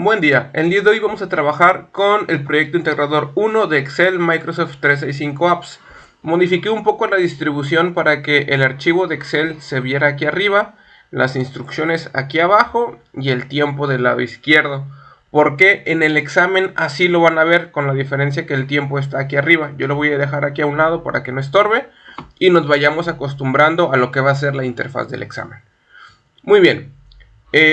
Buen día, el día de hoy vamos a trabajar con el proyecto integrador 1 de Excel Microsoft 365 Apps. Modifiqué un poco la distribución para que el archivo de Excel se viera aquí arriba, las instrucciones aquí abajo y el tiempo del lado izquierdo. Porque en el examen así lo van a ver, con la diferencia que el tiempo está aquí arriba. Yo lo voy a dejar aquí a un lado para que no estorbe y nos vayamos acostumbrando a lo que va a ser la interfaz del examen. Muy bien.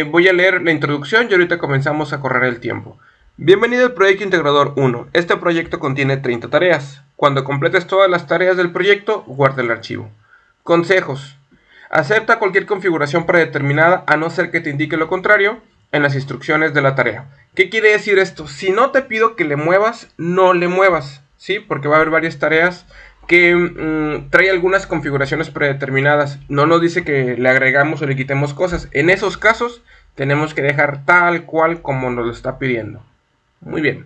Voy a leer la introducción y ahorita comenzamos a correr el tiempo. Bienvenido al proyecto integrador 1. Este proyecto contiene 30 tareas. Cuando completes todas las tareas del proyecto, guarda el archivo. Consejos. Acepta cualquier configuración predeterminada a no ser que te indique lo contrario en las instrucciones de la tarea. ¿Qué quiere decir esto? Si no te pido que le muevas, no le muevas, ¿sí? Porque va a haber varias tareas que trae algunas configuraciones predeterminadas. No nos dice que le agregamos o le quitemos cosas. En esos casos tenemos que dejar tal cual como nos lo está pidiendo. Muy bien.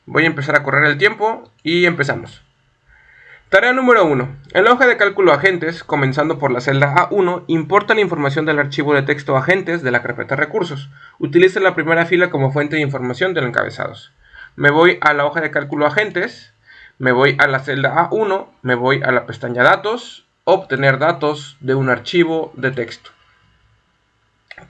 Voy a empezar a correr el tiempo y empezamos. Tarea número 1. En la hoja de cálculo agentes, comenzando por la celda A1, importa la información del archivo de texto agentes de la carpeta recursos. Utiliza la primera fila como fuente de información de los encabezados. Me voy a la hoja de cálculo agentes. Me voy a la celda A1, me voy a la pestaña datos, obtener datos de un archivo de texto.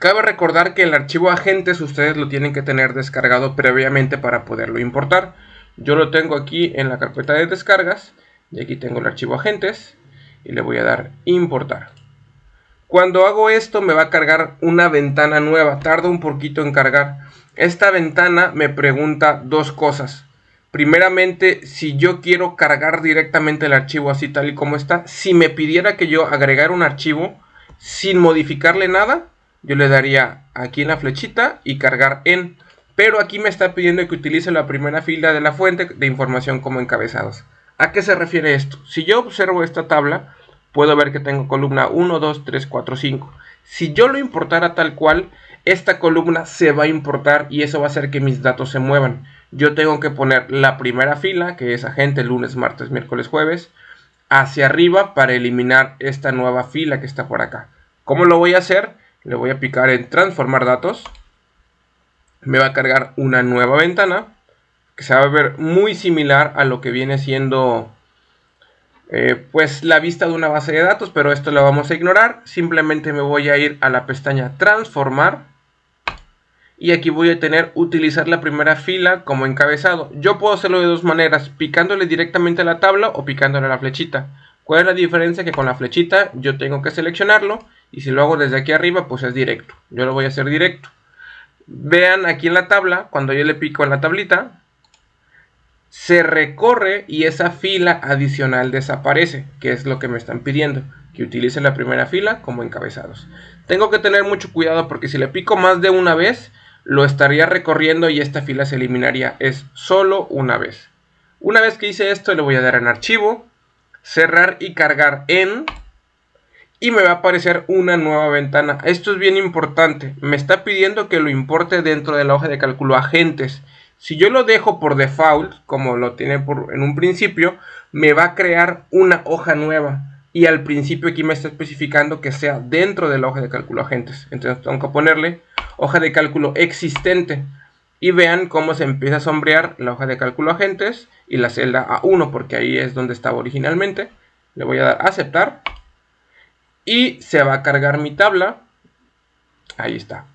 Cabe recordar que el archivo agentes ustedes lo tienen que tener descargado previamente para poderlo importar. Yo lo tengo aquí en la carpeta de descargas y aquí tengo el archivo agentes y le voy a dar importar. Cuando hago esto me va a cargar una ventana nueva, tarda un poquito en cargar. Esta ventana me pregunta dos cosas. Primeramente, si yo quiero cargar directamente el archivo así tal y como está, si me pidiera que yo agregara un archivo sin modificarle nada, yo le daría aquí en la flechita y cargar en. Pero aquí me está pidiendo que utilice la primera fila de la fuente de información como encabezados. ¿A qué se refiere esto? Si yo observo esta tabla, puedo ver que tengo columna 1, 2, 3, 4, 5. Si yo lo importara tal cual, esta columna se va a importar y eso va a hacer que mis datos se muevan. Yo tengo que poner la primera fila, que es agente lunes, martes, miércoles, jueves, hacia arriba para eliminar esta nueva fila que está por acá. ¿Cómo lo voy a hacer? Le voy a picar en transformar datos. Me va a cargar una nueva ventana que se va a ver muy similar a lo que viene siendo pues la vista de una base de datos, pero esto lo vamos a ignorar. Simplemente me voy a ir a la pestaña transformar y aquí voy a tener utilizar la primera fila como encabezado. Yo puedo hacerlo de dos maneras, picándole directamente a la tabla o picándole a la flechita. ¿Cuál es la diferencia? Que con la flechita yo tengo que seleccionarlo y si lo hago desde aquí arriba pues es directo. Yo lo voy a hacer directo. Vean aquí en la tabla, cuando yo le pico en la tablita, se recorre y esa fila adicional desaparece, que es lo que me están pidiendo, que utilice la primera fila como encabezados. Tengo que tener mucho cuidado porque si le pico más de una vez, lo estaría recorriendo y esta fila se eliminaría. Es solo una vez. Una vez que hice esto, le voy a dar en archivo, cerrar y cargar en, y me va a aparecer una nueva ventana. Esto es bien importante. Me está pidiendo que lo importe dentro de la hoja de cálculo agentes. Si yo lo dejo por default, como lo tiene en un principio, me va a crear una hoja nueva. Y al principio aquí me está especificando que sea dentro de la hoja de cálculo agentes. Entonces tengo que ponerle hoja de cálculo existente. Y vean cómo se empieza a sombrear la hoja de cálculo agentes y la celda A1, porque ahí es donde estaba originalmente. Le voy a dar a aceptar. Y se va a cargar mi tabla. Ahí está.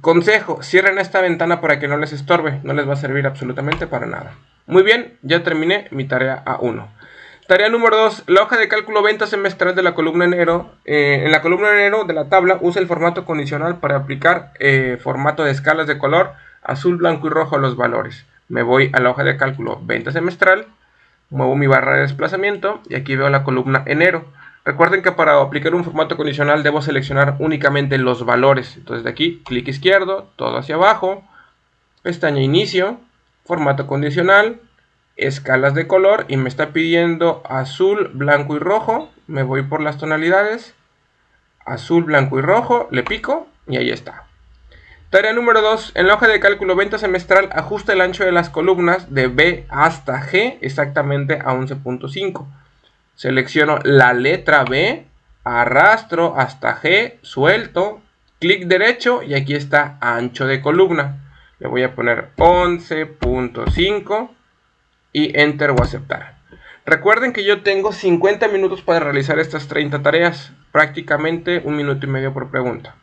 Consejo, cierren esta ventana para que no les estorbe, no les va a servir absolutamente para nada. Muy bien, ya terminé mi tarea A1. Tarea número 2, la hoja de cálculo venta semestral de la columna enero. En la columna enero de la tabla usa el formato condicional para aplicar formato de escalas de color azul, blanco y rojo a los valores. Me voy a la hoja de cálculo venta semestral, muevo mi barra de desplazamiento y aquí veo la columna enero. Recuerden que para aplicar un formato condicional debo seleccionar únicamente los valores. Entonces de aquí, clic izquierdo, todo hacia abajo, pestaña inicio, formato condicional, escalas de color y me está pidiendo azul, blanco y rojo. Me voy por las tonalidades, azul, blanco y rojo, le pico y ahí está. Tarea número 2. En la hoja de cálculo venta semestral ajusta el ancho de las columnas de B hasta G exactamente a 11.5. Selecciono la letra B, arrastro hasta G, suelto, clic derecho y aquí está ancho de columna. Le voy a poner 11.5 y enter o aceptar. Recuerden que yo tengo 50 minutos para realizar estas 30 tareas, prácticamente 1 minuto y medio por pregunta.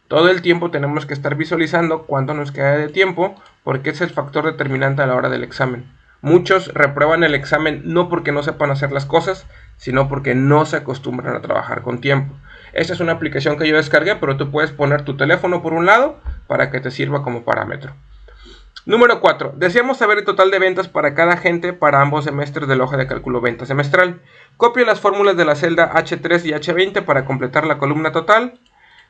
Todo el tiempo tenemos que estar visualizando cuánto nos queda de tiempo, porque es el factor determinante a la hora del examen. Muchos reprueban el examen no porque no sepan hacer las cosas, sino porque no se acostumbran a trabajar con tiempo. Esta es una aplicación que yo descargué, pero tú puedes poner tu teléfono por un lado para que te sirva como parámetro. Número 4. Deseamos saber el total de ventas para cada agente para ambos semestres de la hoja de cálculo venta semestral. Copio las fórmulas de la celda H3 y H20 para completar la columna total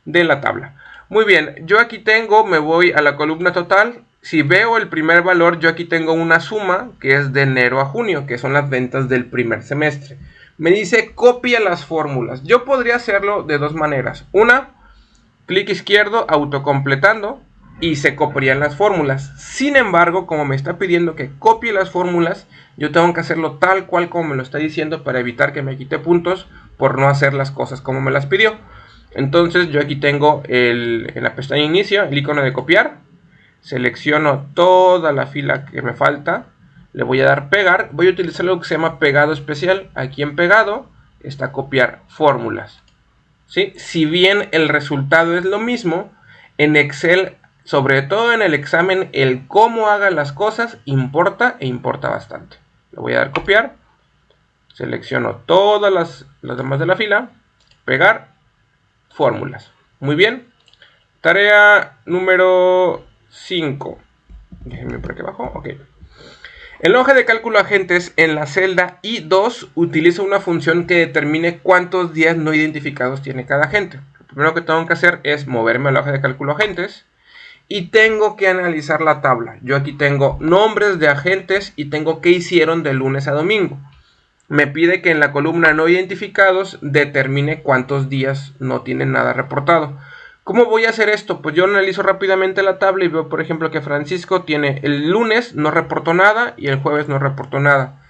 de la tabla. Muy bien, yo aquí tengo, me voy a la columna total. Si veo el primer valor, yo aquí tengo una suma que es de enero a junio, que son las ventas del primer semestre. Me dice copia las fórmulas. Yo podría hacerlo de dos maneras. Una, clic izquierdo, autocompletando, y se copiarían las fórmulas. Sin embargo, como me está pidiendo que copie las fórmulas, yo tengo que hacerlo tal cual como me lo está diciendo para evitar que me quite puntos por no hacer las cosas como me las pidió. Entonces yo aquí tengo en la pestaña inicio el icono de copiar. Selecciono toda la fila que me falta. Le voy a dar pegar. Voy a utilizar lo que se llama pegado especial. Aquí en pegado está copiar fórmulas. ¿Sí? Si bien el resultado es lo mismo, en Excel, sobre todo en el examen, el cómo haga las cosas importa e importa bastante. Le voy a dar copiar. Selecciono todas las demás de la fila. Pegar. Fórmulas. Muy bien. Tarea número 5. Déjenme por aquí abajo. Ok. En la hoja de cálculo agentes, en la celda I2, utiliza una función que determine cuántos días no identificados tiene cada agente. Lo primero que tengo que hacer es moverme a la hoja de cálculo agentes y tengo que analizar la tabla. Yo aquí tengo nombres de agentes y tengo qué hicieron de lunes a domingo. Me pide que en la columna no identificados determine cuántos días no tienen nada reportado. ¿Cómo voy a hacer esto? Pues yo analizo rápidamente la tabla y veo, por ejemplo, que Francisco tiene el lunes no reportó nada y el jueves no reportó nada.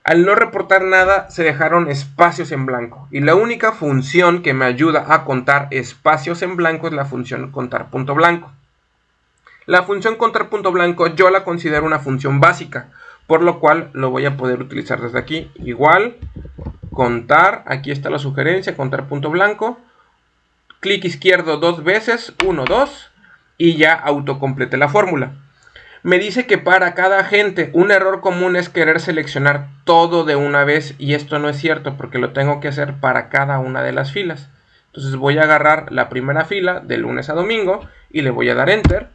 Al no reportar nada se dejaron espacios en blanco y la única función que me ayuda a contar espacios en blanco es la función contar punto blanco. La función contar punto blanco yo la considero una función básica, por lo cual lo voy a poder utilizar desde aquí. Igual, contar, aquí está la sugerencia, contar punto blanco. Clic izquierdo dos veces, 1, 2, y ya autocompleté la fórmula. Me dice que para cada agente un error común es querer seleccionar todo de una vez y esto no es cierto porque lo tengo que hacer para cada una de las filas. Entonces voy a agarrar la primera fila de lunes a domingo y le voy a dar enter.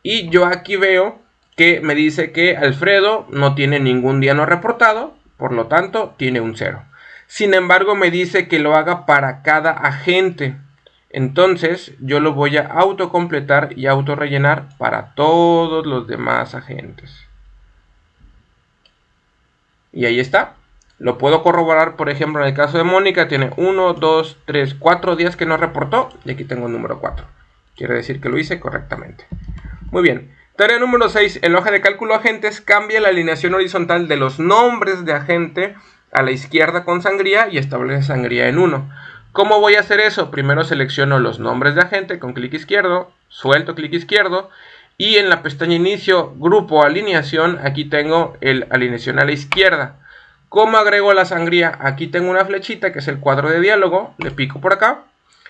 Y yo aquí veo que me dice que Alfredo no tiene ningún día no reportado, por lo tanto tiene un 0. Sin embargo me dice que lo haga para cada agente. Entonces yo lo voy a autocompletar y autorrellenar para todos los demás agentes. Y ahí está. Lo puedo corroborar, por ejemplo, en el caso de Mónica, tiene 1, 2, 3, 4 días que no reportó y aquí tengo el número 4. Quiere decir que lo hice correctamente. Muy bien. Tarea número 6. En la hoja de cálculo agentes, cambia la alineación horizontal de los nombres de agente a la izquierda con sangría y establece sangría en 1. ¿Cómo voy a hacer eso? Primero selecciono los nombres de agente con clic izquierdo, suelto clic izquierdo y en la pestaña inicio, grupo, alineación, aquí tengo el alineación a la izquierda. ¿Cómo agrego la sangría? Aquí tengo una flechita que es el cuadro de diálogo, le pico por acá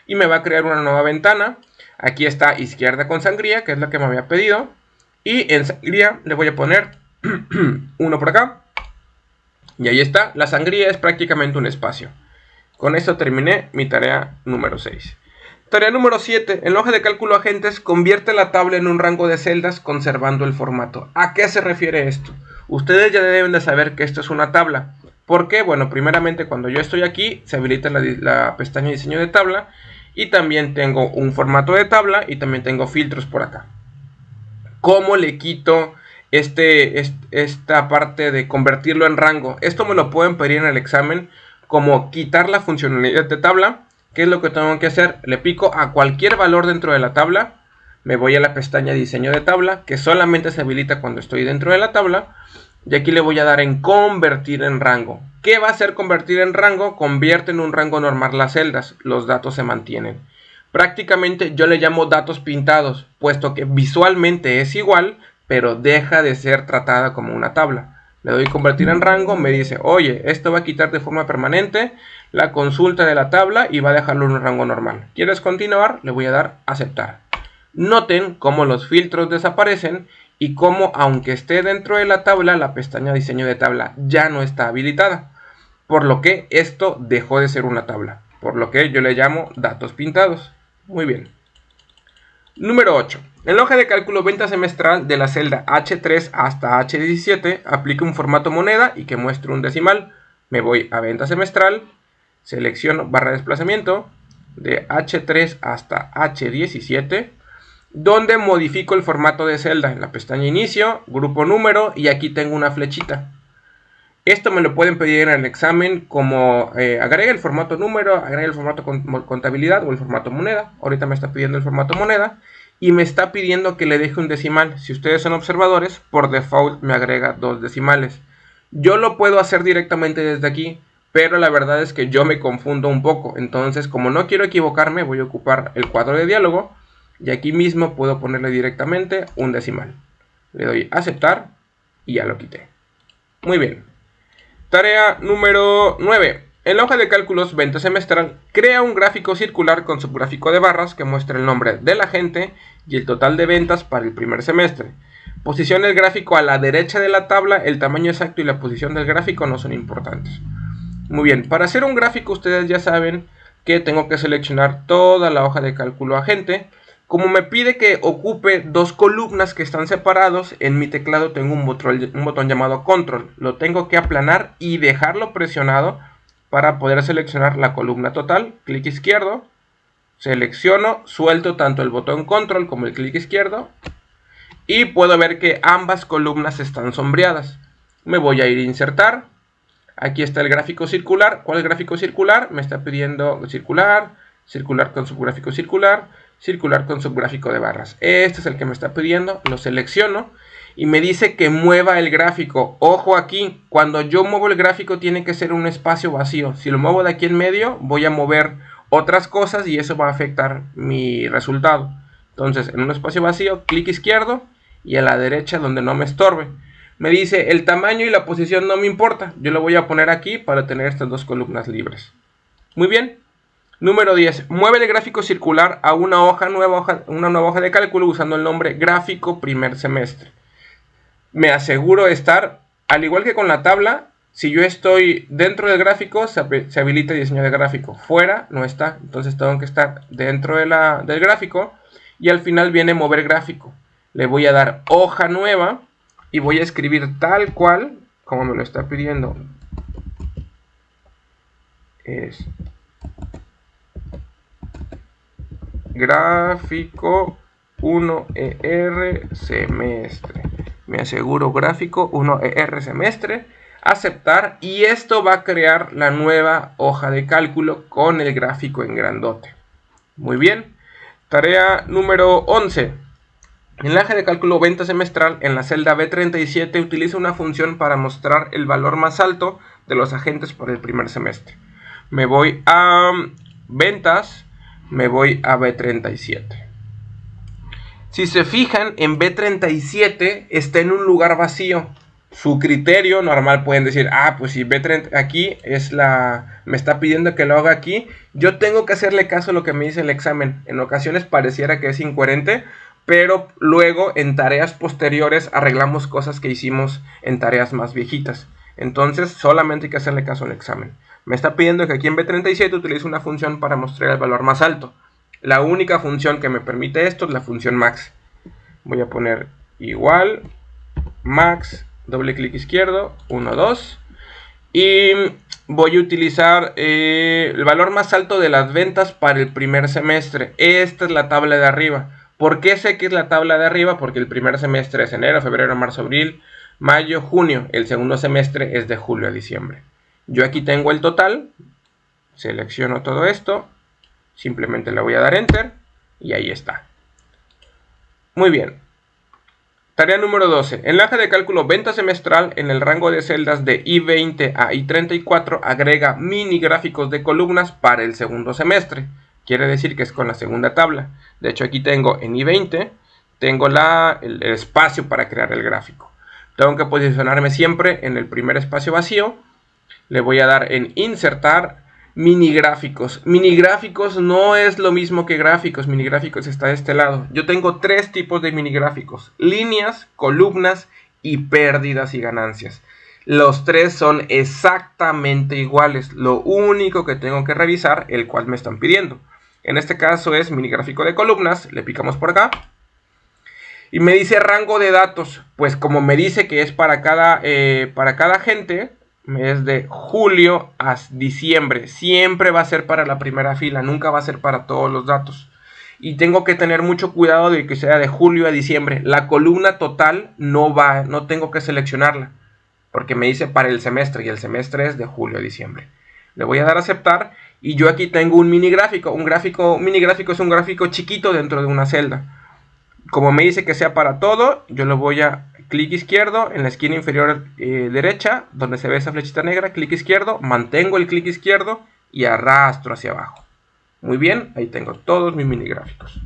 y me va a crear una nueva ventana. Aquí está izquierda con sangría, que es la que me había pedido. Y en sangría le voy a poner 1 por acá. Y ahí está, la sangría es prácticamente un espacio. Con esto terminé mi tarea número 6. Tarea número 7. En la hoja de cálculo agentes, convierte la tabla en un rango de celdas conservando el formato. ¿A qué se refiere esto? Ustedes ya deben de saber que esto es una tabla. ¿Por qué? Bueno, primeramente cuando yo estoy aquí, se habilita la pestaña diseño de tabla. Y también tengo un formato de tabla y también tengo filtros por acá. ¿Cómo le quito esta parte de convertirlo en rango? Esto me lo pueden pedir en el examen, como quitar la funcionalidad de tabla. ¿Qué es lo que tengo que hacer? Le pico a cualquier valor dentro de la tabla. Me voy a la pestaña diseño de tabla, que solamente se habilita cuando estoy dentro de la tabla. Y aquí le voy a dar en convertir en rango. ¿Qué va a hacer convertir en rango? Convierte en un rango normal las celdas. Los datos se mantienen. Prácticamente yo le llamo datos pintados, puesto que visualmente es igual, pero deja de ser tratada como una tabla. Le doy convertir en rango, me dice, oye, esto va a quitar de forma permanente la consulta de la tabla y va a dejarlo en un rango normal. ¿Quieres continuar? Le voy a dar aceptar. Noten cómo los filtros desaparecen y cómo, aunque esté dentro de la tabla, la pestaña diseño de tabla ya no está habilitada. Por lo que esto dejó de ser una tabla. Por lo que yo le llamo datos pintados. Muy bien. Número 8. En la hoja de cálculo venta semestral de la celda H3 hasta H17 aplique un formato moneda y que muestre un decimal. Me voy a venta semestral, selecciono barra de desplazamiento de H3 hasta H17, donde modifico el formato de celda en la pestaña inicio, grupo número y aquí tengo una flechita. Esto me lo pueden pedir en el examen como agrega el formato número, agrega el formato contabilidad o el formato moneda. Ahorita me está pidiendo el formato moneda y me está pidiendo que le deje un decimal. Si ustedes son observadores, por default me agrega 2 decimales. Yo lo puedo hacer directamente desde aquí, pero la verdad es que yo me confundo un poco. Entonces, como no quiero equivocarme, voy a ocupar el cuadro de diálogo y aquí mismo puedo ponerle directamente un decimal. Le doy a aceptar y ya lo quité. Muy bien. Tarea número 9. En la hoja de cálculos venta semestral, crea un gráfico circular con subgráfico de barras que muestre el nombre del agente y el total de ventas para el primer semestre. Posicione el gráfico a la derecha de la tabla, el tamaño exacto y la posición del gráfico no son importantes. Muy bien, para hacer un gráfico ustedes ya saben que tengo que seleccionar toda la hoja de cálculo agente. Como me pide que ocupe 2 columnas que están separados, en mi teclado tengo un botón llamado control. Lo tengo que aplanar y dejarlo presionado para poder seleccionar la columna total. Clic izquierdo, selecciono, suelto tanto el botón control como el clic izquierdo y puedo ver que ambas columnas están sombreadas. Me voy a ir a insertar. Aquí está el gráfico circular. ¿Cuál es el gráfico circular? Me está pidiendo circular, circular con subgráfico circular, circular con subgráfico de barras. Este es el que me está pidiendo, lo selecciono y me dice que mueva el gráfico. Ojo aquí, cuando yo muevo el gráfico tiene que ser un espacio vacío. Si lo muevo de aquí en medio, voy a mover otras cosas y eso va a afectar mi resultado. Entonces, en un espacio vacío, clic izquierdo y a la derecha donde no me estorbe. Me dice el tamaño y la posición no me importa. Yo lo voy a poner aquí para tener estas 2 columnas libres. Muy bien. Número 10. Mueve el gráfico circular a una nueva hoja de cálculo usando el nombre gráfico primer semestre. Me aseguro de estar, al igual que con la tabla, si yo estoy dentro del gráfico, se habilita el diseño de gráfico. Fuera no está, entonces tengo que estar dentro del gráfico y al final viene mover gráfico. Le voy a dar hoja nueva y voy a escribir tal cual como me lo está pidiendo. Es gráfico 1ER semestre. Me aseguro gráfico 1ER semestre. Aceptar y esto va a crear la nueva hoja de cálculo con el gráfico en grandote. Muy bien. Tarea número 11. En la hoja de cálculo venta semestral en la celda B37 utiliza una función para mostrar el valor más alto de los agentes por el primer semestre. Me voy a ventas. Me voy a B37. Si se fijan, en B37 está en un lugar vacío. Su criterio normal pueden decir, pues si B30 aquí me está pidiendo que lo haga aquí, yo tengo que hacerle caso a lo que me dice el examen. En ocasiones pareciera que es incoherente, pero luego en tareas posteriores arreglamos cosas que hicimos en tareas más viejitas. Entonces solamente hay que hacerle caso al examen. Me está pidiendo que aquí en B37 utilice una función para mostrar el valor más alto. La única función que me permite esto es la función max. Voy a poner igual max, doble clic izquierdo, 1, 2. Y voy a utilizar el valor más alto de las ventas para el primer semestre. Esta es la tabla de arriba. ¿Por qué sé que es la tabla de arriba? Porque el primer semestre es enero, febrero, marzo, abril, mayo, junio. El segundo semestre es de julio a diciembre. Yo aquí tengo el total, selecciono todo esto, simplemente le voy a dar enter y ahí está. Muy bien. Tarea número 12. En la hoja de cálculo venta semestral en el rango de celdas de I20 a I34 agrega mini gráficos de columnas para el segundo semestre. Quiere decir que es con la segunda tabla. De hecho, aquí tengo en I20, tengo el espacio para crear el gráfico. Tengo que posicionarme siempre en el primer espacio vacío. Le voy a dar en insertar mini gráficos. Mini gráficos no es lo mismo que gráficos. Mini gráficos está de este lado. Yo tengo tres tipos de mini gráficos: líneas, columnas y pérdidas y ganancias. Los tres son exactamente iguales. Lo único que tengo que revisar, el cual me están pidiendo. En este caso es mini gráfico de columnas. Le picamos por acá. Y me dice rango de datos. Pues como me dice que es para cada agente, es de julio a diciembre. Siempre va a ser para la primera fila. Nunca va a ser para todos los datos. Y tengo que tener mucho cuidado de que sea de julio a diciembre. La columna total no tengo que seleccionarla, porque me dice para el semestre, y el semestre es de julio a diciembre. Le voy a dar a aceptar, y yo aquí tengo un mini gráfico. Un mini gráfico es un gráfico chiquito dentro de una celda. Como me dice que sea para todo, yo le voy a clic izquierdo en la esquina inferior derecha, donde se ve esa flechita negra, clic izquierdo, mantengo el clic izquierdo y arrastro hacia abajo. Muy bien, ahí tengo todos mis mini gráficos.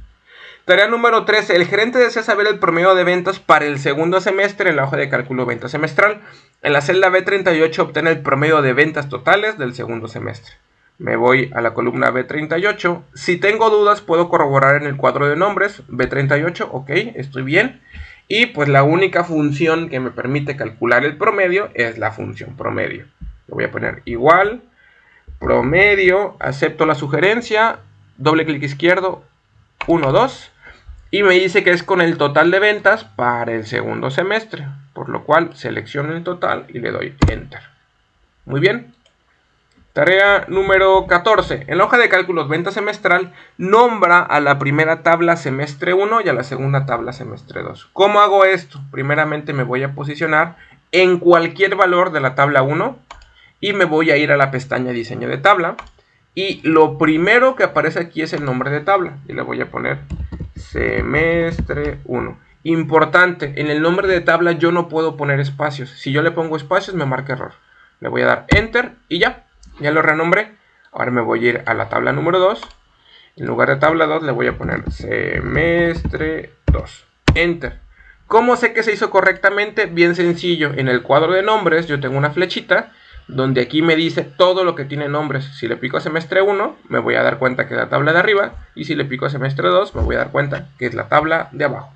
Tarea número 13. El gerente desea saber el promedio de ventas para el segundo semestre en la hoja de cálculo venta semestral. En la celda B38 obtiene el promedio de ventas totales del segundo semestre. Me voy a la columna B38. Si tengo dudas, puedo corroborar en el cuadro de nombres. B38, ok, estoy bien. Y pues la única función que me permite calcular el promedio es la función promedio. Le voy a poner igual, promedio, acepto la sugerencia, doble clic izquierdo, 1, 2. Y me dice que es con el total de ventas para el segundo semestre. Por lo cual selecciono el total y le doy Enter. Muy bien. Tarea número 14. En la hoja de cálculos venta semestral, nombra a la primera tabla semestre 1 y a la segunda tabla semestre 2. ¿Cómo hago esto? Primeramente me voy a posicionar en cualquier valor de la tabla 1 y me voy a ir a la pestaña diseño de tabla. Y lo primero que aparece aquí es el nombre de tabla. Y le voy a poner semestre 1. Importante, en el nombre de tabla yo no puedo poner espacios. Si yo le pongo espacios me marca error. Le voy a dar Enter y ya lo renombré. Ahora me voy a ir a la tabla número 2. En lugar de tabla 2 le voy a poner semestre 2. Enter. ¿Cómo sé que se hizo correctamente? Bien sencillo. En el cuadro de nombres yo tengo una flechita donde aquí me dice todo lo que tiene nombres. Si le pico a semestre 1 me voy a dar cuenta que es la tabla de arriba. Y si le pico a semestre 2 me voy a dar cuenta que es la tabla de abajo.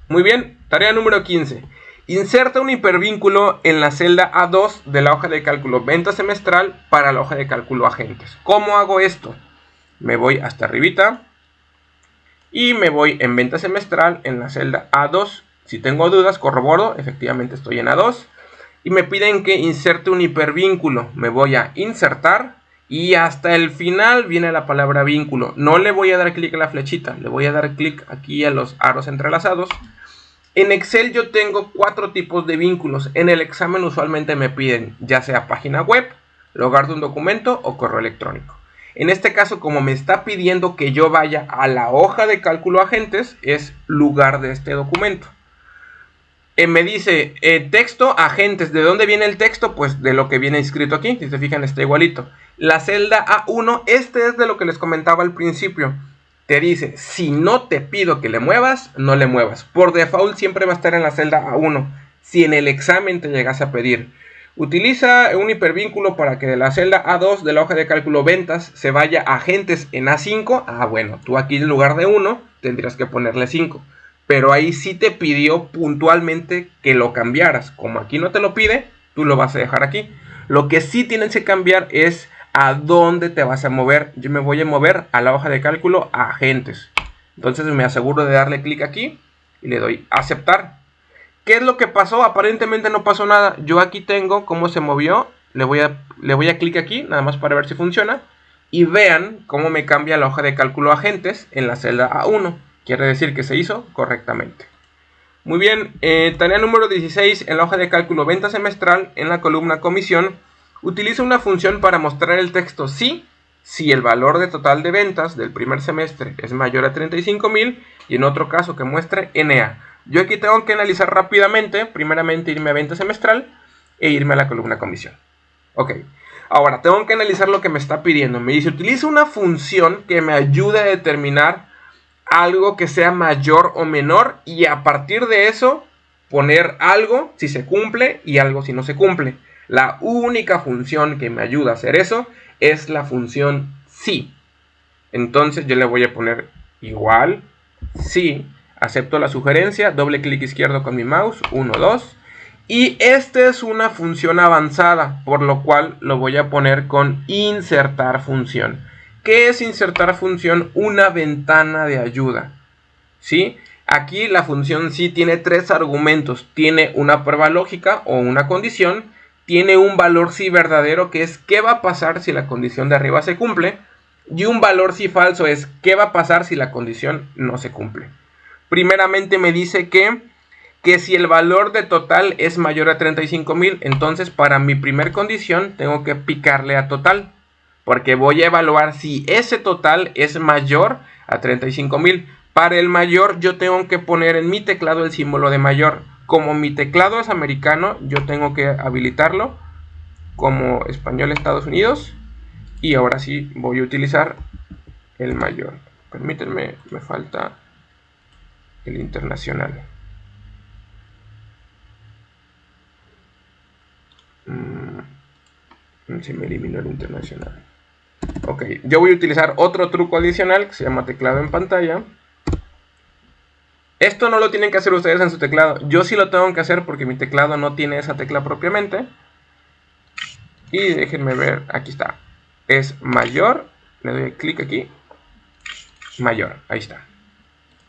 Muy bien. Tarea número 15. Inserta un hipervínculo en la celda A2 de la hoja de cálculo venta semestral para la hoja de cálculo agentes. ¿Cómo hago esto? Me voy hasta arribita y me voy en venta semestral en la celda A2. Si tengo dudas, corroboro, efectivamente estoy en A2. Y me piden que inserte un hipervínculo. Me voy a insertar y hasta el final viene la palabra vínculo. No le voy a dar clic a la flechita, le voy a dar clic aquí a los aros entrelazados. En Excel yo tengo 4 tipos de vínculos. En el examen usualmente me piden ya sea página web, lugar de un documento o correo electrónico. En este caso, como me está pidiendo que yo vaya a la hoja de cálculo agentes, es lugar de este documento. Me dice texto agentes. ¿De dónde viene el texto? Pues de lo que viene escrito aquí. Si se fijan está igualito. La celda A1, este es de lo que les comentaba al principio. Te dice, si no te pido que le muevas, no le muevas. Por default siempre va a estar en la celda A1. Si en el examen te llegase a pedir, utiliza un hipervínculo para que de la celda A2 de la hoja de cálculo ventas se vaya a agentes en A5. Ah, bueno, tú aquí en lugar de 1 tendrías que ponerle 5. Pero ahí sí te pidió puntualmente que lo cambiaras. Como aquí no te lo pide, tú lo vas a dejar aquí. Lo que sí tienes que cambiar es a dónde te vas a mover. Yo me voy a mover a la hoja de cálculo a agentes. Entonces me aseguro de darle clic aquí y le doy a aceptar. ¿Qué es lo que pasó? Aparentemente no pasó nada. Yo aquí tengo cómo se movió. Le voy a clic aquí, nada más para ver si funciona. Y vean cómo me cambia la hoja de cálculo agentes en la celda A1. Quiere decir que se hizo correctamente. Muy bien, tarea número 16. En la hoja de cálculo venta semestral, en la columna comisión, utiliza una función para mostrar el texto sí, si el valor de total de ventas del primer semestre es mayor a 35,000 y en otro caso que muestre NA. Yo aquí tengo que analizar rápidamente, primeramente irme a venta semestral e irme a la columna comisión. Ok, Ahora, tengo que analizar lo que me está pidiendo. Me dice, utiliza una función que me ayude a determinar algo que sea mayor o menor y a partir de eso poner algo si se cumple y algo si no se cumple. La única función que me ayuda a hacer eso es la función si. Entonces yo le voy a poner igual si. Acepto la sugerencia, doble clic izquierdo con mi mouse, 1, 2. Y esta es una función avanzada, por lo cual lo voy a poner con insertar función. ¿Qué es insertar función? Una ventana de ayuda, ¿sí? Aquí la función sí tiene 3 argumentos. Tiene una prueba lógica o una condición. Tiene un valor sí verdadero, que es qué va a pasar si la condición de arriba se cumple. Y un valor sí falso es qué va a pasar si la condición no se cumple. Primeramente me dice que si el valor de total es mayor a 35,000, entonces para mi primer condición tengo que picarle a total. Porque voy a evaluar si ese total es mayor a 35,000. Para el mayor yo tengo que poner en mi teclado el símbolo de mayor. Como mi teclado es americano, yo tengo que habilitarlo como español Estados Unidos. Y ahora sí voy a utilizar el mayor. Permítanme, me falta el internacional. Se me eliminó el internacional. Ok, yo voy a utilizar otro truco adicional que se llama teclado en pantalla. Esto no lo tienen que hacer ustedes en su teclado. Yo sí lo tengo que hacer porque mi teclado no tiene esa tecla propiamente. Y déjenme ver, aquí está. Es mayor, le doy clic aquí. Mayor, ahí está.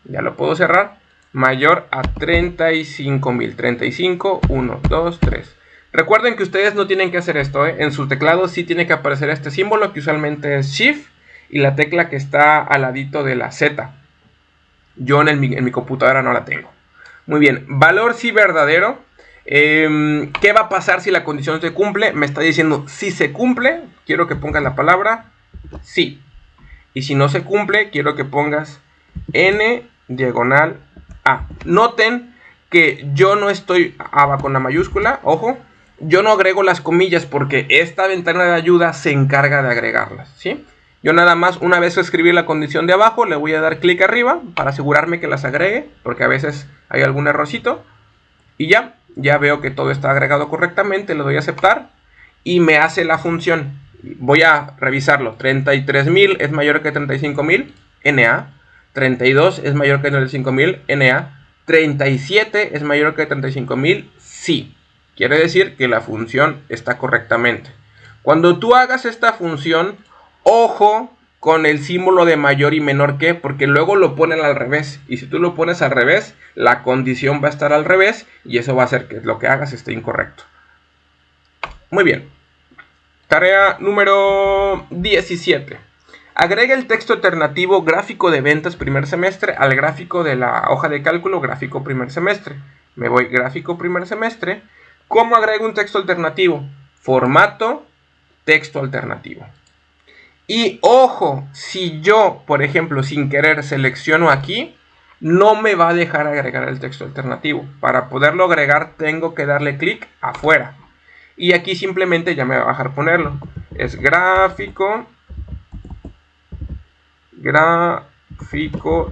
Ya lo puedo cerrar. Mayor a 35,000. 35, 1, 2, 3. Recuerden que ustedes no tienen que hacer esto, ¿eh? En su teclado sí tiene que aparecer este símbolo que usualmente es Shift y la tecla que está al ladito de la Z. Yo en mi computadora no la tengo. Muy bien, valor sí verdadero. ¿Qué va a pasar si la condición se cumple? Me está diciendo si se cumple, quiero que pongas la palabra sí. Y si no se cumple, quiero que pongas N diagonal A. Noten que yo no estoy con la mayúscula, ojo. Yo no agrego las comillas porque esta ventana de ayuda se encarga de agregarlas, ¿sí? Yo nada más, una vez escribí la condición de abajo, le voy a dar clic arriba para asegurarme que las agregue, porque a veces hay algún errorcito. Y ya veo que todo está agregado correctamente, le doy a aceptar y me hace la función. Voy a revisarlo. 33,000 es mayor que 35,000, NA. 32 es mayor que 35,000, NA. 37 es mayor que 35,000, sí. Quiere decir que la función está correctamente. Cuando tú hagas esta función, ojo con el símbolo de mayor y menor que, porque luego lo ponen al revés. Y si tú lo pones al revés, la condición va a estar al revés y eso va a hacer que lo que hagas esté incorrecto. Muy bien. Tarea número 17. Agrega el texto alternativo gráfico de ventas primer semestre al gráfico de la hoja de cálculo gráfico primer semestre. Me voy gráfico primer semestre. ¿Cómo agrego un texto alternativo? Formato, texto alternativo. Y ojo, si yo, por ejemplo, sin querer selecciono aquí, no me va a dejar agregar el texto alternativo. Para poderlo agregar tengo que darle clic afuera. Y aquí simplemente ya me va a dejar ponerlo. Es gráfico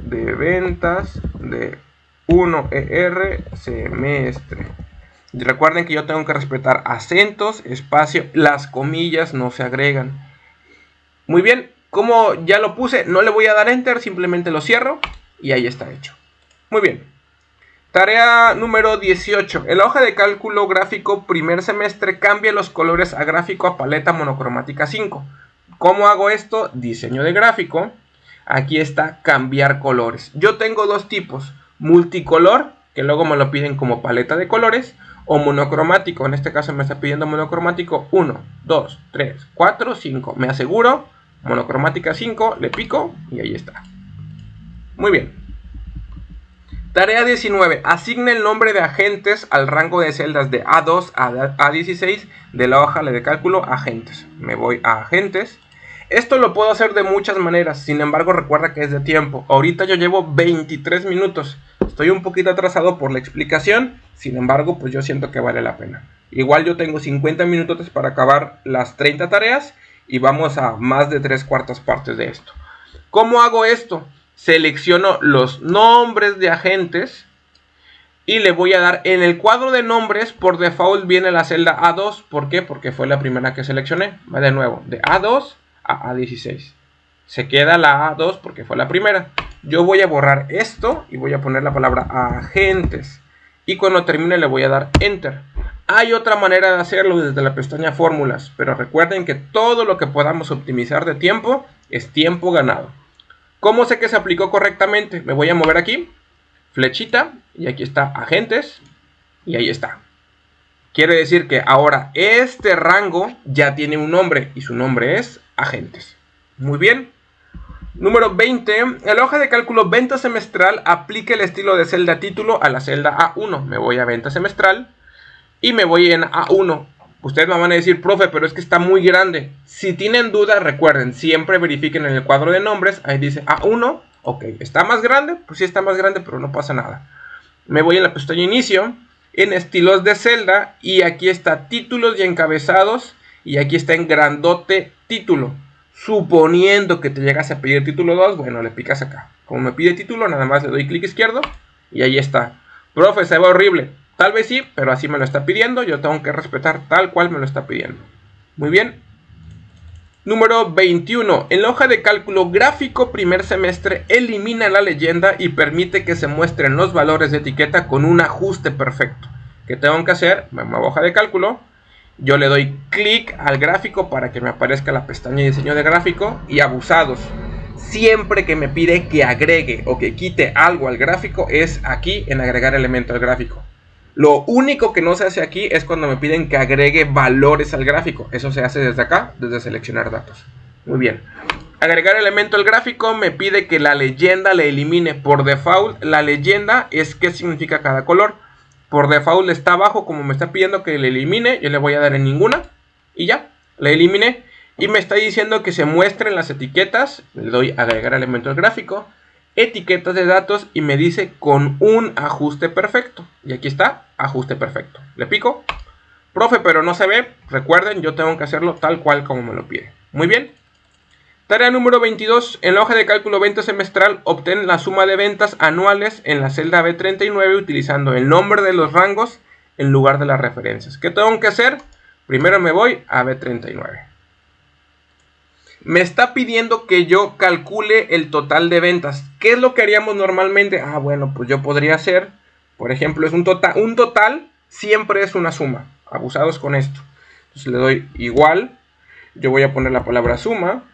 de ventas de 1ER semestre. Y recuerden que yo tengo que respetar acentos, espacio, las comillas no se agregan. Muy bien, como ya lo puse, no le voy a dar enter, simplemente lo cierro y ahí está hecho. Muy bien. Tarea número 18. En la hoja de cálculo gráfico primer semestre cambia los colores a gráfico a paleta monocromática 5. ¿Cómo hago esto? Diseño de gráfico. Aquí está cambiar colores. Yo tengo dos tipos. Multicolor, que luego me lo piden como paleta de colores. O monocromático. En este caso me está pidiendo monocromático 1, 2, 3, 4, 5. Me aseguro. Monocromática 5. Le pico y ahí está. Muy bien. Tarea 19. Asigna el nombre de agentes al rango de celdas de A2 a A16 de la hoja de cálculo agentes. Me voy a agentes. Esto lo puedo hacer de muchas maneras, sin embargo recuerda que es de tiempo. Ahorita yo llevo 23 minutos. Estoy un poquito atrasado por la explicación, sin embargo, pues yo siento que vale la pena. Igual yo tengo 50 minutos para acabar las 30 tareas y vamos a más de 3/4 partes de esto. ¿Cómo hago esto? Selecciono los nombres de agentes y le voy a dar en el cuadro de nombres. Por default viene la celda A2. ¿Por qué? Porque fue la primera que seleccioné. Va de nuevo, de A2 a A16. Se queda la A2 porque fue la primera. Yo voy a borrar esto y voy a poner la palabra agentes. Y cuando termine le voy a dar Enter. Hay otra manera de hacerlo desde la pestaña Fórmulas, pero recuerden que todo lo que podamos optimizar de tiempo es tiempo ganado. ¿Cómo sé que se aplicó correctamente? Me voy a mover aquí, flechita, y aquí está agentes, y ahí está. Quiere decir que ahora este rango ya tiene un nombre, y su nombre es agentes. Muy bien. Número 20. En la hoja de cálculo venta semestral, aplique el estilo de celda título a la celda A1. Me voy a venta semestral y me voy en A1. Ustedes me van a decir, profe, pero es que está muy grande. Si tienen dudas, recuerden, siempre verifiquen en el cuadro de nombres. Ahí dice A1. Ok, ¿está más grande? Pues sí está más grande, pero no pasa nada. Me voy en la pestaña inicio, en estilos de celda, y aquí está títulos y encabezados, y aquí está en grandote título. Suponiendo que te llegas a pedir título 2, bueno, le picas acá. Como me pide título, nada más le doy clic izquierdo y ahí está. Profe, se ve horrible. Tal vez sí, pero así me lo está pidiendo. Yo tengo que respetar tal cual me lo está pidiendo. Muy bien. Número 21. En la hoja de cálculo gráfico primer semestre, elimina la leyenda y permite que se muestren los valores de etiqueta con un ajuste perfecto. ¿Qué tengo que hacer? Me muevo a hoja de cálculo. Yo le doy clic al gráfico para que me aparezca la pestaña de diseño de gráfico. Y abusados, siempre que me pide que agregue o que quite algo al gráfico es aquí en agregar elemento al gráfico. Lo único que no se hace aquí es cuando me piden que agregue valores al gráfico. Eso se hace desde acá, desde seleccionar datos. Muy bien. Agregar elemento al gráfico me pide que la leyenda le elimine. Por default, la leyenda es qué significa cada color. Por default está abajo, como me está pidiendo que le elimine, yo le voy a dar en ninguna y ya, le eliminé. Y me está diciendo que se muestren las etiquetas, le doy agregar elemento al gráfico, etiquetas de datos y me dice con un ajuste perfecto. Y aquí está, ajuste perfecto. Le pico, profe, pero no se ve. Recuerden, yo tengo que hacerlo tal cual como me lo pide. Muy bien. Tarea número 22. En la hoja de cálculo venta semestral, obtén la suma de ventas anuales en la celda B39 utilizando el nombre de los rangos en lugar de las referencias. ¿Qué tengo que hacer? Primero me voy a B39. Me está pidiendo que yo calcule el total de ventas. ¿Qué es lo que haríamos normalmente? Bueno, pues yo podría hacer, por ejemplo, es un total. Un total siempre es una suma. Abusados con esto. Entonces le doy igual. Yo voy a poner la palabra suma.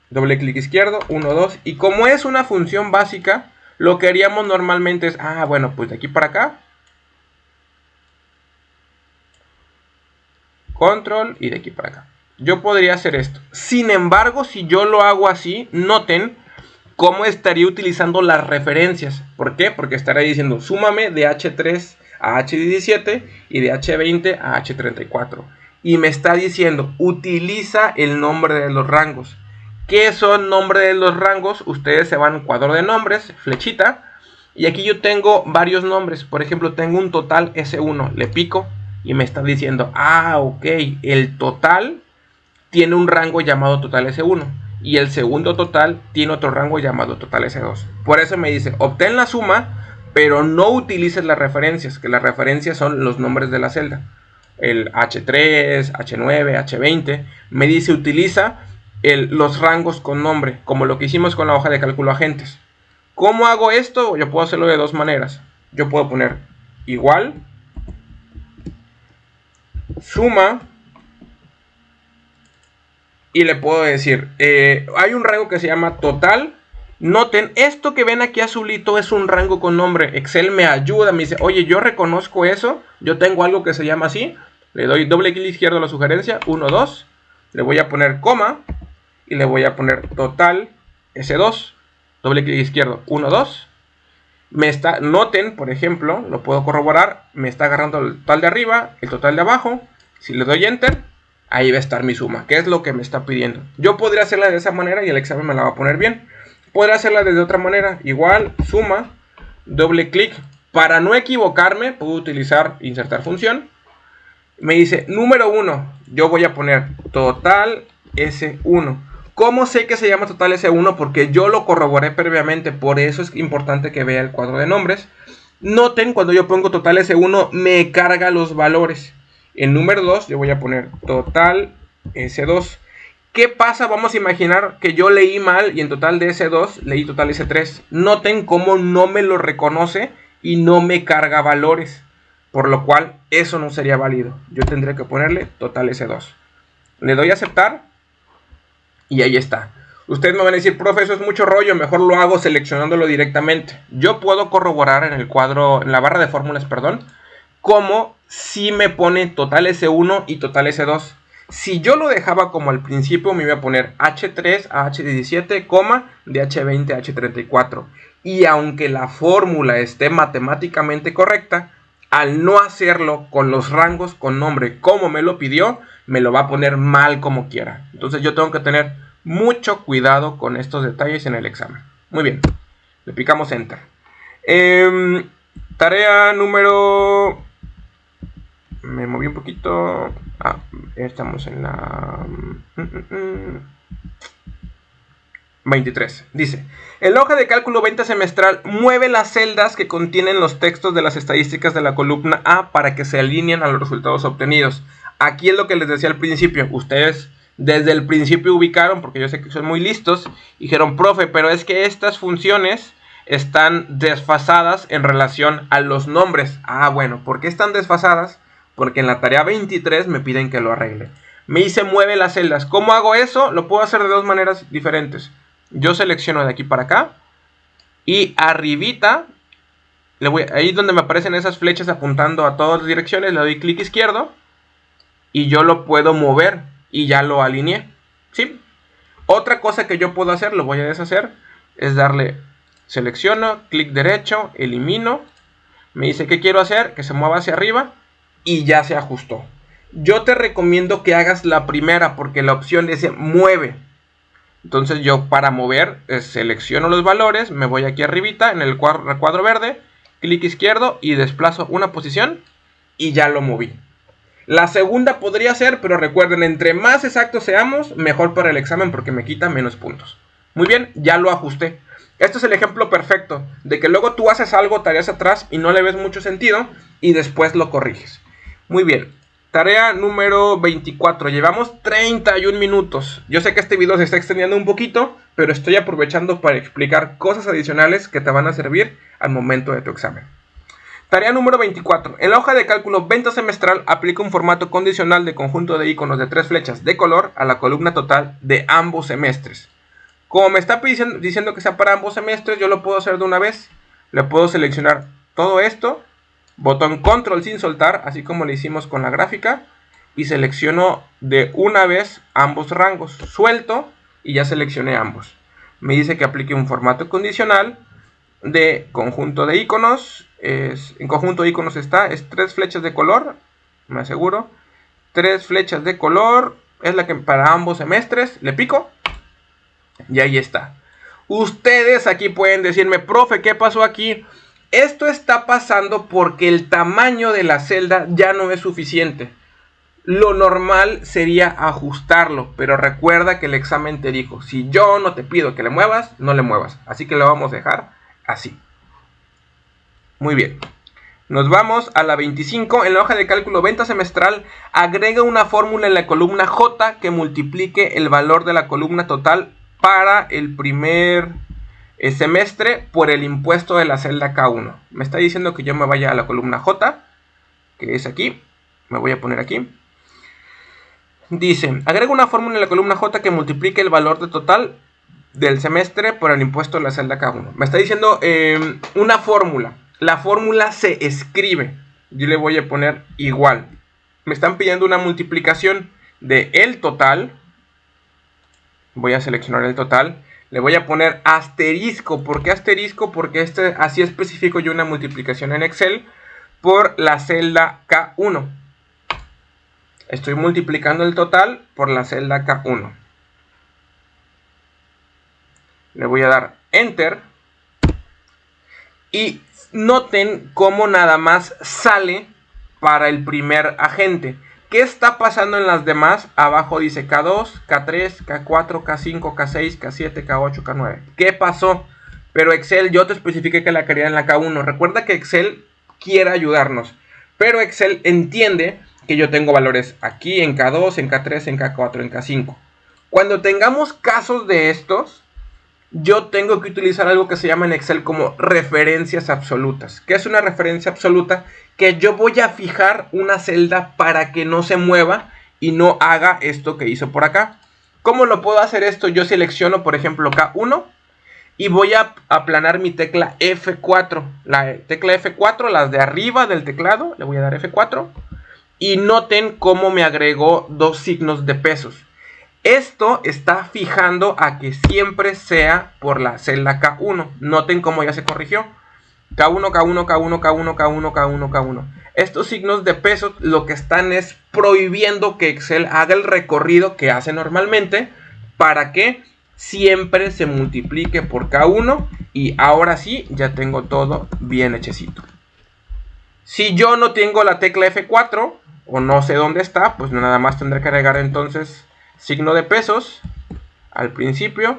Doble clic izquierdo, 1, 2. Y como es una función básica, lo que haríamos normalmente es, bueno, pues de aquí para acá. Control y de aquí para acá. Yo podría hacer esto. Sin embargo, si yo lo hago así, noten cómo estaría utilizando las referencias. ¿Por qué? Porque estaría diciendo, súmame de H3 a H17 y de H20 a H34. Y me está diciendo, utiliza el nombre de los rangos. ¿Qué son nombre de los rangos? Ustedes se van al cuadro de nombres, flechita, y aquí yo tengo varios nombres. Por ejemplo, tengo un total S1, le pico y me está diciendo, ok, el total tiene un rango llamado total S1 y el segundo total tiene otro rango llamado total S2. Por eso me dice, obtén la suma, pero no utilices las referencias, que las referencias son los nombres de la celda. El H3, H9, H20, me dice utiliza los rangos con nombre, como lo que hicimos con la hoja de cálculo agentes. ¿Cómo hago esto? Yo puedo hacerlo de dos maneras. Yo puedo poner igual, suma, y le puedo decir, hay un rango que se llama total. Noten, esto que ven aquí azulito es un rango con nombre. Excel me ayuda, me dice, oye, yo reconozco eso, yo tengo algo que se llama así. Le doy doble clic izquierdo a la sugerencia, 1, 2. Le voy a poner coma y le voy a poner total S2. Doble clic izquierdo, 1, 2. Noten, por ejemplo, lo puedo corroborar, me está agarrando el total de arriba, el total de abajo. Si le doy enter, ahí va a estar mi suma, que es lo que me está pidiendo. Yo podría hacerla de esa manera y el examen me la va a poner bien. Podría hacerla de otra manera, igual, suma, doble clic. Para no equivocarme, puedo utilizar insertar función. Me dice número 1. Yo voy a poner total S1. ¿Cómo sé que se llama total S1? Porque yo lo corroboré previamente. Por eso es importante que vea el cuadro de nombres. Noten, cuando yo pongo total S1, me carga los valores. En número 2, yo voy a poner total S2. ¿Qué pasa? Vamos a imaginar que yo leí mal y en total de S2 leí total S3. Noten cómo no me lo reconoce y no me carga valores. Por lo cual, eso no sería válido. Yo tendría que ponerle total S2. Le doy a aceptar y ahí está. Ustedes me van a decir, profe, eso es mucho rollo, mejor lo hago seleccionándolo directamente. Yo puedo corroborar en el cuadro, en la barra de fórmulas, perdón, como si me pone total S1 y total S2. Si yo lo dejaba como al principio, me iba a poner H3 a H17, de H20 a H34. Y aunque la fórmula esté matemáticamente correcta, al no hacerlo con los rangos con nombre como me lo pidió, me lo va a poner mal como quiera. Entonces yo tengo que tener mucho cuidado con estos detalles en el examen. Muy bien, le picamos enter. Tarea número... Me moví un poquito. Estamos en la 23. Dice, en la hoja de cálculo 20 semestral, mueve las celdas que contienen los textos de las estadísticas de la columna A para que se alineen a los resultados obtenidos. Aquí es lo que les decía al principio. Ustedes desde el principio ubicaron, porque yo sé que son muy listos, y dijeron, profe, pero es que estas funciones están desfasadas en relación a los nombres. Bueno, ¿por qué están desfasadas? Porque en la tarea 23 me piden que lo arregle. Me dice mueve las celdas. ¿Cómo hago eso? Lo puedo hacer de dos maneras diferentes. Yo selecciono de aquí para acá. Y arribita, ahí donde me aparecen esas flechas apuntando a todas las direcciones, le doy clic izquierdo. Y yo lo puedo mover. Y ya lo alineé. ¿Sí? Otra cosa que yo puedo hacer, lo voy a deshacer, es darle, selecciono, clic derecho, elimino. Me dice ¿qué quiero hacer? Que se mueva hacia arriba. Y ya se ajustó. Yo te recomiendo que hagas la primera porque la opción dice mueve. Entonces yo para mover selecciono los valores, me voy aquí arribita en el cuadro verde, clic izquierdo y desplazo una posición y ya lo moví. La segunda podría ser, pero recuerden, entre más exactos seamos, mejor para el examen porque me quita menos puntos. Muy bien, ya lo ajusté. Este es el ejemplo perfecto de que luego tú haces algo, tareas atrás y no le ves mucho sentido y después lo corriges. Muy bien, tarea número 24, llevamos 31 minutos. Yo sé que este video se está extendiendo un poquito, pero estoy aprovechando para explicar cosas adicionales que te van a servir al momento de tu examen. Tarea número 24, en la hoja de cálculo 20 semestral aplica un formato condicional de conjunto de iconos de 3 flechas de color a la columna total de ambos semestres. Como me está diciendo que sea para ambos semestres, yo lo puedo hacer de una vez. Le puedo seleccionar todo esto. Botón control sin soltar, así como le hicimos con la gráfica. Y selecciono de una vez ambos rangos. Suelto y ya seleccioné ambos. Me dice que aplique un formato condicional de conjunto de iconos. En conjunto de iconos es 3 flechas de color. Me aseguro. 3 flechas de color. Es la que para ambos semestres. Le pico. Y ahí está. Ustedes aquí pueden decirme, profe, ¿qué pasó aquí? Esto está pasando porque el tamaño de la celda ya no es suficiente. Lo normal sería ajustarlo, pero recuerda que el examen te dijo, si yo no te pido que le muevas, no le muevas. Así que lo vamos a dejar así. Muy bien. Nos vamos a la 25. En la hoja de cálculo 20 semestral, agrega una fórmula en la columna J que multiplique el valor de la columna total para el primer semestre por el impuesto de la celda K1. Me está diciendo que yo me vaya a la columna J, que es aquí. Me voy a poner aquí. Dice, agrega una fórmula en la columna J que multiplique el valor de total del semestre por el impuesto de la celda K1. Me está diciendo una fórmula. La fórmula se escribe. Yo le voy a poner igual. Me están pidiendo una multiplicación de el total. Voy a seleccionar el total. Le voy a poner asterisco. ¿Por qué asterisco? Porque así especifico yo una multiplicación en Excel por la celda K1. Estoy multiplicando el total por la celda K1. Le voy a dar Enter. Y noten cómo nada más sale para el primer agente. ¿Qué está pasando en las demás? Abajo dice K2, K3, K4, K5, K6, K7, K8, K9. ¿Qué pasó? Pero Excel, yo te especifiqué que la quería en la K1. Recuerda que Excel quiere ayudarnos, pero Excel entiende que yo tengo valores aquí en K2, en K3, en K4, en K5. Cuando tengamos casos de estos, yo tengo que utilizar algo que se llama en Excel como referencias absolutas. ¿Qué es una referencia absoluta? Que yo voy a fijar una celda para que no se mueva y no haga esto que hizo por acá. ¿Cómo lo puedo hacer esto? Yo selecciono, por ejemplo, K1 y voy a aplanar mi tecla F4. La tecla F4, las de arriba del teclado, le voy a dar F4. Y noten cómo me agregó dos signos de pesos. Esto está fijando a que siempre sea por la celda K1. Noten cómo ya se corrigió. K1, K1, K1, K1, K1, K1, K1. Estos signos de peso lo que están es prohibiendo que Excel haga el recorrido que hace normalmente para que siempre se multiplique por K1 y ahora sí ya tengo todo bien hechecito. Si yo no tengo la tecla F4 o no sé dónde está, pues nada más tendré que agregar entonces signo de pesos al principio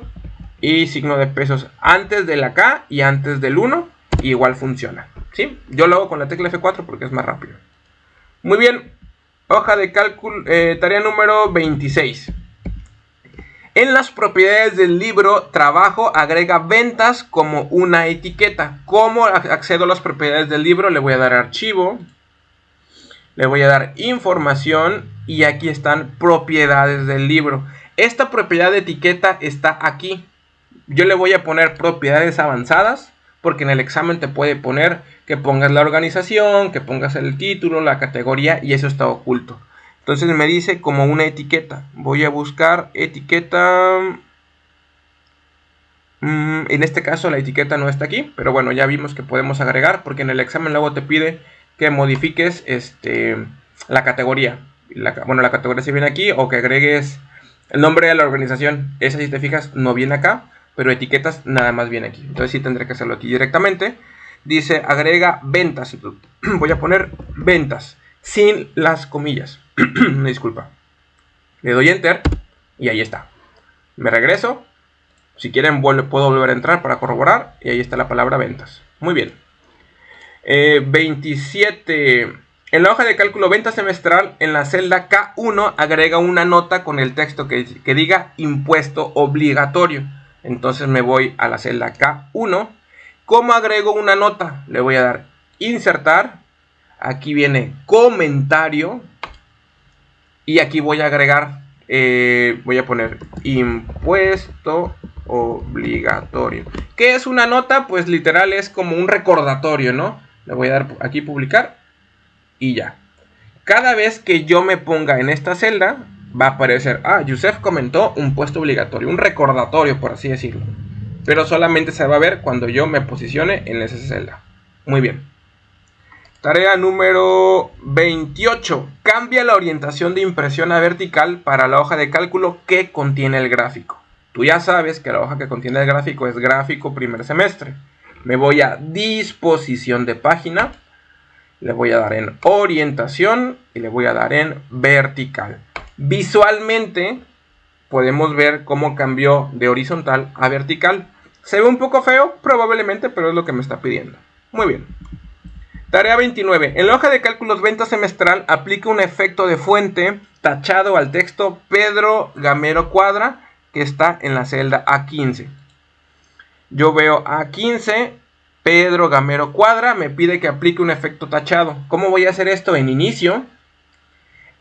y signo de pesos antes de la K y antes del 1. Igual funciona, ¿sí? Yo lo hago con la tecla F4 porque es más rápido. Muy bien, hoja de cálculo, tarea número 26. En las propiedades del libro trabajo agrega ventas como una etiqueta. ¿Cómo accedo a las propiedades del libro? Le voy a dar archivo, le voy a dar información y aquí están propiedades del libro. Esta propiedad de etiqueta está aquí. Yo le voy a poner propiedades avanzadas porque en el examen te puede poner que pongas la organización, que pongas el título, la categoría y eso está oculto. Entonces me dice como una etiqueta. Voy a buscar etiqueta. En este caso la etiqueta no está aquí, pero bueno, ya vimos que podemos agregar porque en el examen luego te pide que modifiques la categoría. Bueno, la categoría sí viene aquí o que agregues el nombre de la organización. Esa, si te fijas, no viene acá, pero etiquetas nada más viene aquí. Entonces sí tendré que hacerlo aquí directamente. Dice agrega ventas. Voy a poner ventas sin las comillas. Me disculpa. Le doy enter y ahí está. Me regreso. Si quieren puedo volver a entrar para corroborar. Y ahí está la palabra ventas. Muy bien. 27. En la hoja de cálculo venta semestral, en la celda K1 agrega una nota con el texto que diga impuesto obligatorio. Entonces me voy a la celda K1. ¿Cómo agrego una nota? Le voy a dar insertar. Aquí viene comentario. Y aquí voy a agregar, voy a poner impuesto obligatorio. ¿Qué es una nota? Pues literal es como un recordatorio, ¿no? Le voy a dar aquí publicar y ya. Cada vez que yo me ponga en esta celda, va a aparecer, Yusef comentó un impuesto obligatorio, un recordatorio por así decirlo. Pero solamente se va a ver cuando yo me posicione en esa celda. Muy bien. Tarea número 28. Cambia la orientación de impresión a vertical para la hoja de cálculo que contiene el gráfico. Tú ya sabes que la hoja que contiene el gráfico es gráfico primer semestre. Me voy a disposición de página. Le voy a dar en orientación y le voy a dar en vertical. Visualmente podemos ver cómo cambió de horizontal a vertical. Se ve un poco feo, probablemente, pero es lo que me está pidiendo. Muy bien. Tarea 29. En la hoja de cálculos venta semestral aplica un efecto de fuente tachado al texto Pedro Gamero Cuadra que está en la celda A15. Yo veo A15, Pedro Gamero Cuadra, me pide que aplique un efecto tachado. ¿Cómo voy a hacer esto? En inicio,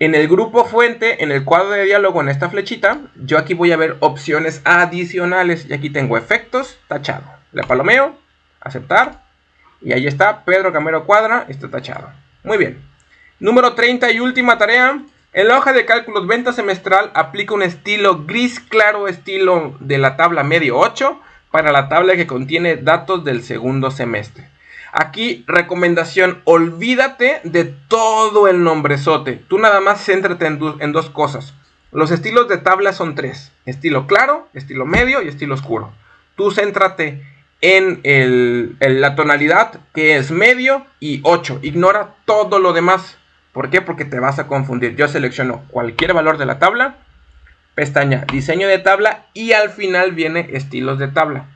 en el grupo fuente, en el cuadro de diálogo, en esta flechita, yo aquí voy a ver opciones adicionales y aquí tengo efectos tachado. Le palomeo, aceptar. Y ahí está, Pedro Gamero Cuadra, está tachado. Muy bien. Número 30 y última tarea. En la hoja de cálculos venta semestral aplica un estilo gris claro, estilo de la tabla medio 8, para la tabla que contiene datos del segundo semestre. Aquí, recomendación, olvídate de todo el nombrezote. Tú nada más céntrate en dos cosas. Los estilos de tabla son tres. Estilo claro, estilo medio y estilo oscuro. Tú céntrate en la tonalidad que es medio y 8. Ignora todo lo demás. ¿Por qué? Porque te vas a confundir. Yo selecciono cualquier valor de la tabla, pestaña diseño de tabla y al final viene estilos de tabla.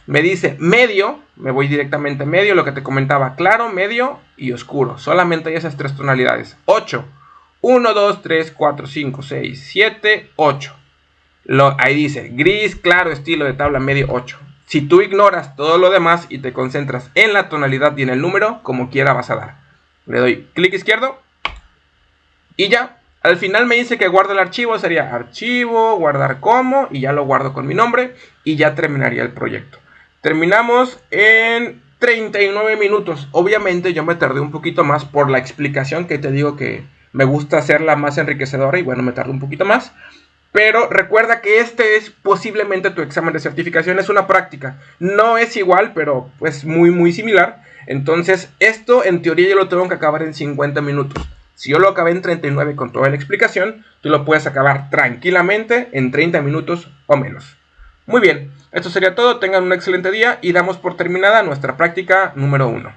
Me dice medio, me voy directamente a medio, lo que te comentaba, claro, medio y oscuro. Solamente hay esas tres tonalidades. 8. 1, 2, 3, 4, 5, 6, 7, 8. Ahí dice gris, claro, estilo de tabla, medio, 8. Si tú ignoras todo lo demás y te concentras en la tonalidad y en el número, como quiera vas a dar. Le doy clic izquierdo y ya. Al final me dice que guardo el archivo, sería archivo, guardar como, y ya lo guardo con mi nombre y ya terminaría el proyecto. Terminamos en 39 minutos. Obviamente yo me tardé un poquito más por la explicación que te digo que me gusta hacerla más enriquecedora y bueno, me tardé un poquito más. Pero recuerda que este es posiblemente tu examen de certificación, es una práctica. No es igual, pero pues muy similar. Entonces esto en teoría yo lo tengo que acabar en 50 minutos. Si yo lo acabé en 39 con toda la explicación, tú lo puedes acabar tranquilamente en 30 minutos o menos. Muy bien, esto sería todo, tengan un excelente día y damos por terminada nuestra práctica número 1.